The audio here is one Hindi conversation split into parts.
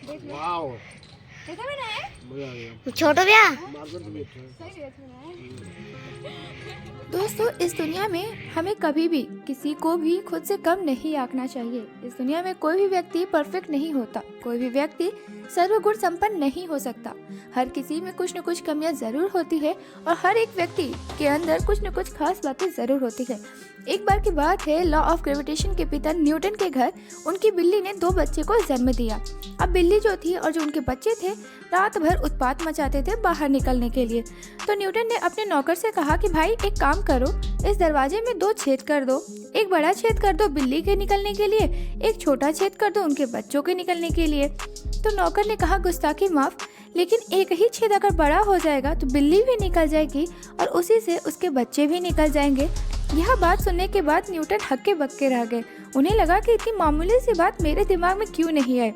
वाओ कैसा बना है? मजा आ गया। छोटू भैया मार्केट में अच्छा है। सही रेट में है। दोस्तों, इस दुनिया में हमें कभी भी किसी को भी खुद से कम नहीं आंकना चाहिए। इस दुनिया में कोई भी व्यक्ति परफेक्ट नहीं होता, कोई भी व्यक्ति सर्वगुण संपन्न नहीं हो सकता। हर किसी में कुछ न कुछ कमियां जरूर होती है और हर एक व्यक्ति के अंदर कुछ न कुछ खास बातें जरूर होती है। एक बार की बात है, लॉ ऑफ ग्रेविटेशन के पिता न्यूटन के घर उनकी बिल्ली ने 2 बच्चे को जन्म दिया। अब बिल्ली जो थी और जो उनके बच्चे थे, रात भर उत्पात मचाते थे बाहर निकलने के लिए। तो न्यूटन ने अपने नौकर से कहा कि भाई एक काम करो, इस दरवाजे में 2 छेद कर दो। एक बड़ा छेद कर दो बिल्ली के निकलने के लिए, एक छोटा छेद कर दो उनके बच्चों के निकलने के लिए। तो नौकर ने कहा गुस्ताखी माफ, लेकिन एक ही छेद अगर बड़ा हो जाएगा तो बिल्ली भी निकल जाएगी और उसी से उसके बच्चे भी निकल जाएंगे। यह बात सुनने के बाद न्यूटन हक्के बक्के रह गए। उन्हें लगा कि इतनी मामूली सी बात मेरे दिमाग में क्यों नहीं आई।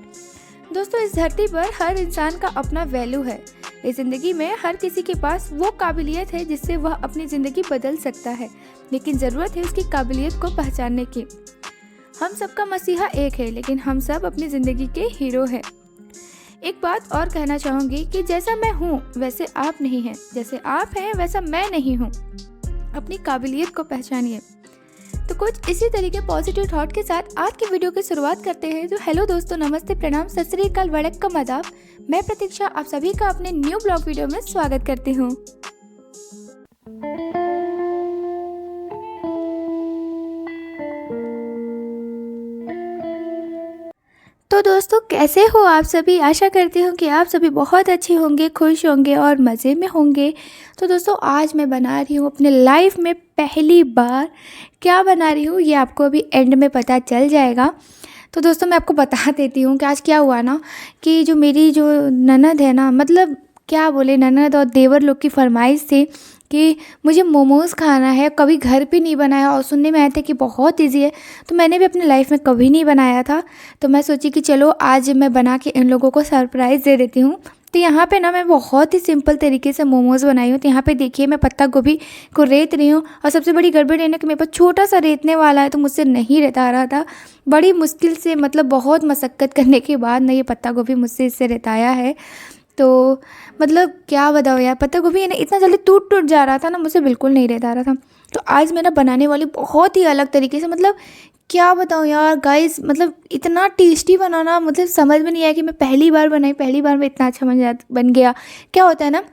दोस्तों, इस धरती पर हर इंसान का अपना वैल्यू है। इस जिंदगी में हर किसी के पास वो काबिलियत है जिससे वह अपनी ज़िंदगी बदल सकता है, लेकिन ज़रूरत है उसकी काबिलियत को पहचानने की। हम सबका मसीहा एक है, लेकिन हम सब अपनी ज़िंदगी के हीरो हैं। एक बात और कहना चाहूँगी कि जैसा मैं हूँ वैसे आप नहीं हैं, जैसे आप हैं वैसा मैं नहीं हूँ। अपनी काबिलियत को पहचानिए। तो कुछ इसी तरीके पॉजिटिव थॉट के साथ आज की वीडियो की शुरुआत करते हैं। तो हेलो दोस्तों, नमस्ते, प्रणाम, सत श्री अकाल, वड़क्कम, आदाब। मैं प्रतीक्षा आप सभी का अपने न्यू ब्लॉग वीडियो में स्वागत करती हूँ। तो दोस्तों, कैसे हो आप सभी? आशा करती हूँ कि आप सभी बहुत अच्छे होंगे, खुश होंगे और मज़े में होंगे। तो दोस्तों, आज मैं बना रही हूँ अपने लाइफ में पहली बार। क्या बना रही हूँ ये आपको अभी एंड में पता चल जाएगा। तो दोस्तों, मैं आपको बता देती हूँ कि आज क्या हुआ ना, कि जो मेरी जो ननद है ना, मतलब क्या बोले, ननद और देवर लोग की फरमाइश थी कि मुझे मोमोज़ खाना है। कभी घर पे नहीं बनाया और सुनने में आया था कि बहुत इजी है, तो मैंने भी अपने लाइफ में कभी नहीं बनाया था। तो मैं सोची कि चलो आज मैं बना के इन लोगों को सरप्राइज़ दे देती हूँ। तो यहाँ पे ना मैं बहुत ही सिंपल तरीके से मोमोज़ बनाई हूँ। तो यहाँ पे देखिए, मैं पत्ता गोभी को रेत रही हूँ और सबसे बड़ी गड़बड़ है ना कि मेरे पास छोटा सा रेतने वाला है, तो मुझसे नहीं रेता रहा था। बड़ी मुश्किल से, मतलब बहुत मशक्क़त करने के बाद ना ये पत्ता गोभी मुझसे इससे रेताया है। तो मतलब क्या बताओ यार, पत्ता गोभी है ना इतना जल्दी टूट जा रहा था ना, मुझसे बिल्कुल नहीं रहता रहा था। तो आज मैं ना बनाने वाली बहुत ही अलग तरीके से, मतलब क्या बताऊँ यार गाइस, मतलब इतना टेस्टी बनाना, मतलब समझ में नहीं आया कि मैं पहली बार बनाई, पहली बार में इतना अच्छा बन गया। क्या होता है ना,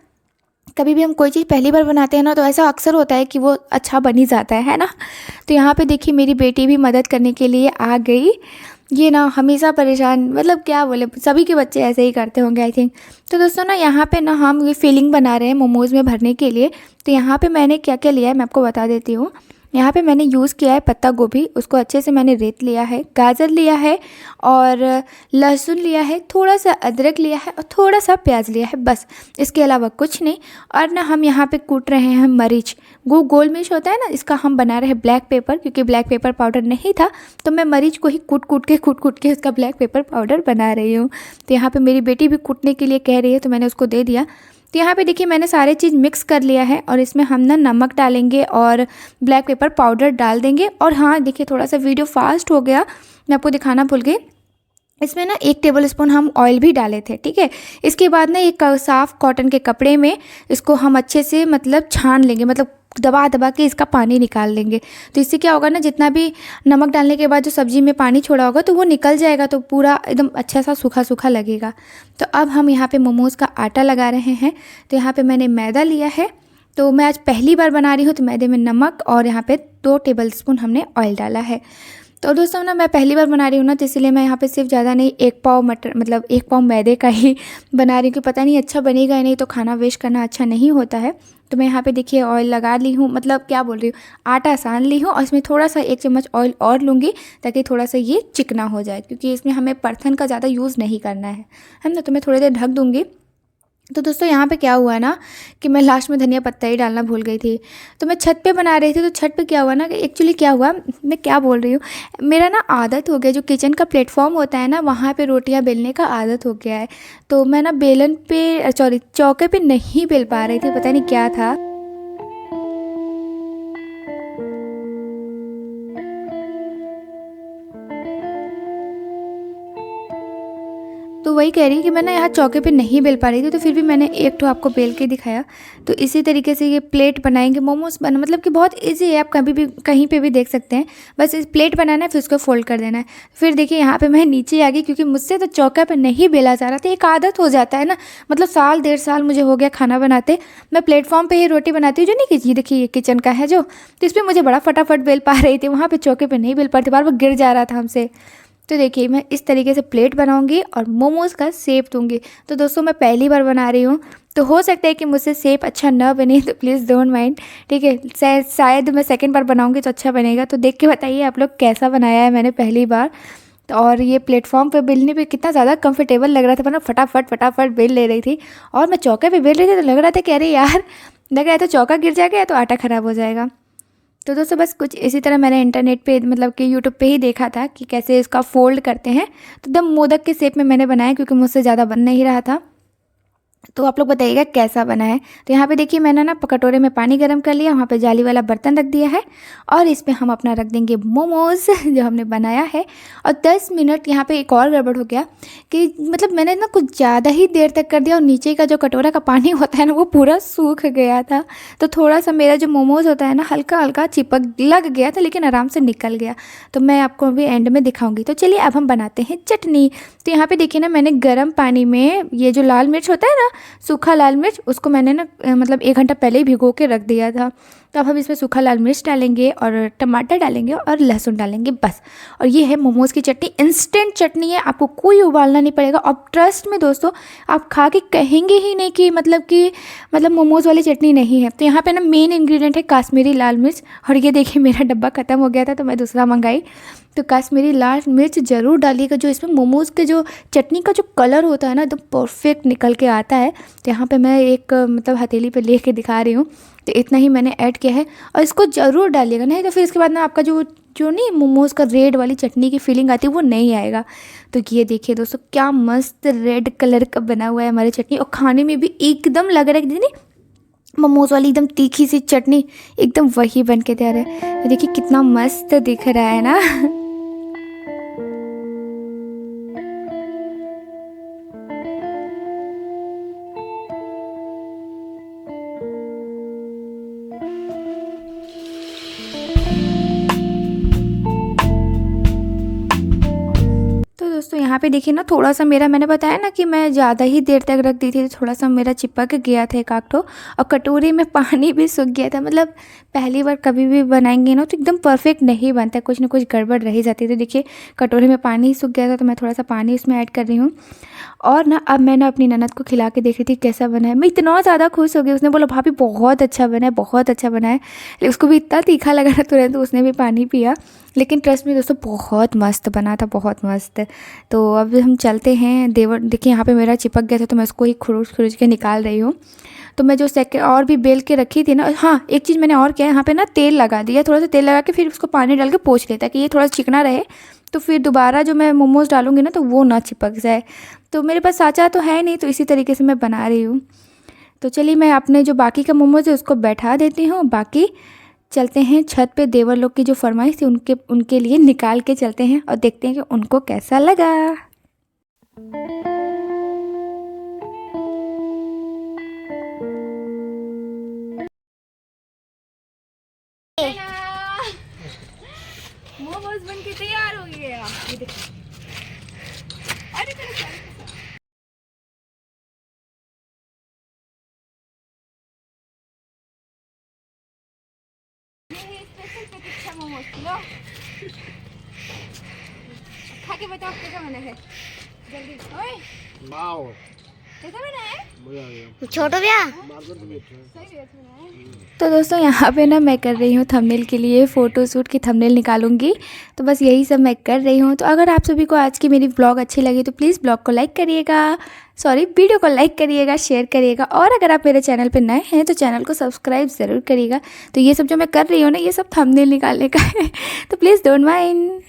कभी भी हम कोई चीज़ पहली बार बनाते हैं ना, तो ऐसा अक्सर होता है कि वो अच्छा बन ही जाता है ना। तो यहाँ पे देखिए, मेरी बेटी भी मदद करने के लिए आ गई। ये ना हमेशा परेशान, मतलब क्या बोले, सभी के बच्चे ऐसे ही करते होंगे आई थिंक। तो दोस्तों ना, यहाँ पे ना हम ये फिलिंग बना रहे हैं मोमोज़ में भरने के लिए। तो यहाँ पे मैंने क्या क्या लिया है मैं आपको बता देती हूँ। यहाँ पे मैंने यूज़ किया है पत्ता गोभी, उसको अच्छे से मैंने रेत लिया है, गाजर लिया है और लहसुन लिया है, थोड़ा सा अदरक लिया है और थोड़ा सा प्याज लिया है, बस। इसके अलावा कुछ नहीं। और ना हम यहाँ पे कूट रहे हैं मरीच, वो गोल मिर्च होता है ना, इसका हम बना रहे हैं ब्लैक पेपर, क्योंकि ब्लैक पेपर पाउडर नहीं था तो मैं मरीच को ही कूट कूट के उसका ब्लैक पेपर पाउडर बना रही हूँ। तो यहाँ पर मेरी बेटी भी कूटने के लिए कह रही है, तो मैंने उसको दे दिया। तो यहाँ पे देखिए, मैंने सारे चीज़ मिक्स कर लिया है और इसमें हम ना नमक डालेंगे और ब्लैक पेपर पाउडर डाल देंगे। और हाँ देखिए, थोड़ा सा वीडियो फास्ट हो गया, मैं आपको दिखाना भूल गई। इसमें ना 1 टेबलस्पून हम ऑयल भी डाले थे, ठीक है। इसके बाद ना एक साफ़ कॉटन के कपड़े में इसको हम अच्छे से मतलब छान लेंगे, मतलब दबा दबा के इसका पानी निकाल लेंगे। तो इससे क्या होगा ना, जितना भी नमक डालने के बाद जो सब्ज़ी में पानी छोड़ा होगा तो वो निकल जाएगा, तो पूरा एकदम अच्छा सा सूखा सूखा लगेगा। तो अब हम यहाँ पे मोमोज़ का आटा लगा रहे हैं। तो यहाँ पे मैंने मैदा लिया है, तो मैं आज पहली बार बना रही हूँ, तो मैदे में नमक और यहाँ पे 2 टेबलस्पून हमने ऑयल डाला है। तो दोस्तों ना, मैं पहली बार बना रही हूँ ना, तो इसलिए मैं यहाँ पे सिर्फ ज़्यादा नहीं, 1 पाव मटर, मतलब 1 पाव मैदे का ही बना रही हूँ कि पता नहीं अच्छा बनेगा या नहीं, तो खाना वेस्ट करना अच्छा नहीं होता है। तो मैं यहाँ पे देखिए ऑयल लगा ली हूँ, मतलब क्या बोल रही हूँ, आटा सान ली हूँ और इसमें थोड़ा सा 1 चम्मच ऑयल और लूँगी, ताकि थोड़ा सा ये चिकना हो जाए, क्योंकि इसमें हमें परथन का ज़्यादा यूज़ नहीं करना है ना। तो मैं थोड़ी देर ढक दूँगी। तो दोस्तों, यहाँ पे क्या हुआ ना कि मैं लास्ट में धनिया पत्ता ही डालना भूल गई थी। तो मैं छत पे बना रही थी, तो छत पे क्या हुआ ना कि एक्चुअली क्या हुआ, मैं क्या बोल रही हूँ, मेरा ना आदत हो गया, जो किचन का प्लेटफॉर्म होता है ना, वहाँ पे रोटियाँ बेलने का आदत हो गया है। तो मैं ना बेलन पे, सॉरी, चौके पे नहीं बेल पा रही थी, पता नहीं क्या था। तो तो वही कह रही है कि मैं ना यहाँ चौके पे नहीं बेल पा रही थी, तो फिर भी मैंने एक तो आपको बेल के दिखाया। तो इसी तरीके से ये प्लेट बनाएंगे मोमोज बना, मतलब कि बहुत इजी है, आप कभी भी कहीं पे भी देख सकते हैं। बस इस प्लेट बनाना है, फिर उसको फोल्ड कर देना है। फिर देखिए यहाँ पे मैं नीचे आ गई, क्योंकि मुझसे तो चौका पे नहीं बेला जा रहा था। एक आदत हो जाता है ना, मतलब साल 1.5 साल मुझे हो गया खाना बनाते। मैं प्लेटफॉर्म पर ही रोटी बनाती हूँ, जो नहीं कि देखिए ये किचन का है जो, तो इस पर मुझे बड़ा फटाफट बेल पा रही थी, वहाँ पर चौके पर नहीं बेल पाती, बार बार गिर जा रहा था हमसे। तो देखिए मैं इस तरीके से प्लेट बनाऊंगी और मोमोज़ का शेप दूंगी। तो दोस्तों मैं पहली बार बना रही हूँ, तो हो सकता है कि मुझसे शेप अच्छा ना बने, तो प्लीज़ डोंट माइंड, ठीक है। शायद मैं सेकंड बार बनाऊंगी तो अच्छा बनेगा। तो देख के बताइए आप लोग कैसा बनाया है मैंने पहली बार। तो और ये प्लेटफॉर्म पे बेलने पे कितना ज़्यादा कंफर्टेबल लग रहा था, वरना फटाफट बेल ले रही थी। और मैं चौके पे बेल रही थी तो लग रहा था कि अरे यार, लग रहा है तो चौका गिर जाएगा या तो आटा ख़राब हो जाएगा। तो दोस्तों बस कुछ इसी तरह मैंने इंटरनेट पे, मतलब कि यूट्यूब पे ही देखा था कि कैसे इसका फोल्ड करते हैं। तो एकदम मोदक के शेप में मैंने बनाया, क्योंकि मुझसे ज़्यादा बन नहीं रहा था। तो आप लोग बताइएगा कैसा बना है। तो यहाँ पे देखिए मैंने ना कटोरे में पानी गर्म कर लिया, वहाँ पे जाली वाला बर्तन रख दिया है, और इस पे हम अपना रख देंगे मोमोज़ जो हमने बनाया है। और 10 मिनट यहाँ पे एक और गड़बड़ हो गया कि मतलब मैंने ना कुछ ज़्यादा ही देर तक कर दिया, और नीचे का जो कटोरा का पानी होता है ना वो पूरा सूख गया था। तो थोड़ा सा मेरा जो मोमोज़ होता है ना हल्का हल्का चिपक लग गया था, लेकिन आराम से निकल गया। तो मैं आपको अभी एंड में दिखाऊँगी। तो चलिए अब हम बनाते हैं चटनी। तो यहाँ पर देखिए ना मैंने गर्म पानी में ये जो लाल मिर्च होता है ना, सूखा लाल मिर्च, उसको मैंने ना मतलब 1 घंटा पहले ही भिगो के रख दिया था। तो अब हम इसमें सूखा लाल मिर्च डालेंगे और टमाटर डालेंगे और लहसुन डालेंगे बस। और ये है मोमोज़ की चटनी, इंस्टेंट चटनी है, आपको कोई उबालना नहीं पड़ेगा। और ट्रस्ट में दोस्तों आप खा के कहेंगे ही नहीं कि मतलब मोमोज़ वाली चटनी नहीं है। तो यहाँ पे ना मेन इंग्रेडिएंट है काश्मीरी लाल मिर्च। और ये देखिए मेरा डब्बा ख़त्म हो गया था तो मैं दूसरा मंगाई। तो काश्मीरी लाल मिर्च ज़रूर डालिएगा, जो इसमें मोमोज़ के जो चटनी का जो कलर होता है ना एकदम परफेक्ट निकल के आता है। तो यहाँ पे मैं एक मतलब हथेली पे लेके के दिखा रही हूँ। तो इतना ही मैंने ऐड किया है, और इसको ज़रूर डालिएगा, नहीं तो फिर इसके बाद ना आपका जो नहीं मोमोज़ का रेड वाली चटनी की फीलिंग आती है वो नहीं आएगा। तो ये देखिए दोस्तों क्या मस्त रेड कलर का बना हुआ है हमारी चटनी, और खाने में भी एकदम लग रहा है कि नहीं मोमोज़ वाली एकदम तीखी सी चटनी एकदम वही बन के तैयार है। तो देखिए कितना मस्त दिख रहा है ना। दोस्तों यहाँ पे देखिए ना थोड़ा सा मेरा, मैंने बताया ना कि मैं ज़्यादा ही देर तक रख दी थी, तो थोड़ा सा मेरा चिपक गया था एक आध ठो, और कटोरी में पानी भी सूख गया था। मतलब पहली बार कभी भी बनाएंगे ना तो एकदम परफेक्ट नहीं बनता, कुछ ना कुछ गड़बड़ रह जाती है। तो देखिए कटोरी में पानी ही सूख गया था, तो मैं थोड़ा सा पानी उसमें ऐड कर रही हूँ। और ना अब मैं ना अपनी ननद को खिला के देख रही थी कैसा बना है। मैं इतना ज़्यादा खुश हो गई, उसने बोला भाभी बहुत अच्छा बना है, बहुत अच्छा बना है। उसको भी इतना तीखा लगा ना तुरंत, तो उसने भी पानी पिया। लेकिन ट्रस्ट में दोस्तों बहुत मस्त बना था, बहुत मस्त। तो अब हम चलते हैं देवर। देखिए यहाँ पे मेरा चिपक गया था, तो मैं उसको ही खुरुच के निकाल रही हूँ। तो मैं जो और भी बेल के रखी थी ना, हाँ एक चीज़ मैंने और किया, यहाँ पे ना तेल लगा दिया, थोड़ा सा तेल लगा के फिर उसको पानी डाल के पोंछ लेता कि ये थोड़ा सा चिकना रहे, तो फिर दोबारा जो मैं मोमोज़ डालूँगी ना तो वो ना चिपक जाए। तो मेरे पास साँचा तो है नहीं, तो इसी तरीके से मैं बना रही हूँ। तो चलिए मैं अपने जो बाकी का मोमोज़ है उसको बैठा देती हूँ, बाकी चलते हैं छत पे। देवर लोग की जो फरमाइश थी उनके लिए निकाल के चलते हैं और देखते हैं कि उनको कैसा लगा। मोमोज बन के तैयार हो गए। ये देखो, अरे स्पेशल प्रतीक्षा मोमोज लो, खा के बताओ कैसा बना है जल्दी। ओए वाओ, कैसा बना है? मजा आ गया। छोटो भैया सही है। तो दोस्तों यहाँ पे ना मैं कर रही हूँ थंबनेल के लिए फ़ोटो शूट की थंबनेल निकालूंगी, तो बस यही सब मैं कर रही हूँ। तो अगर आप सभी को आज की मेरी ब्लॉग अच्छी लगी तो प्लीज़ ब्लॉग को लाइक करिएगा, वीडियो को लाइक करिएगा, शेयर करिएगा, और अगर आप मेरे चैनल पे नए हैं तो चैनल को सब्सक्राइब ज़रूर करिएगा। तो ये सब जो मैं कर रही हूँ ना ये सब थंबनेल निकालने का है, तो प्लीज़ डोंट माइंड।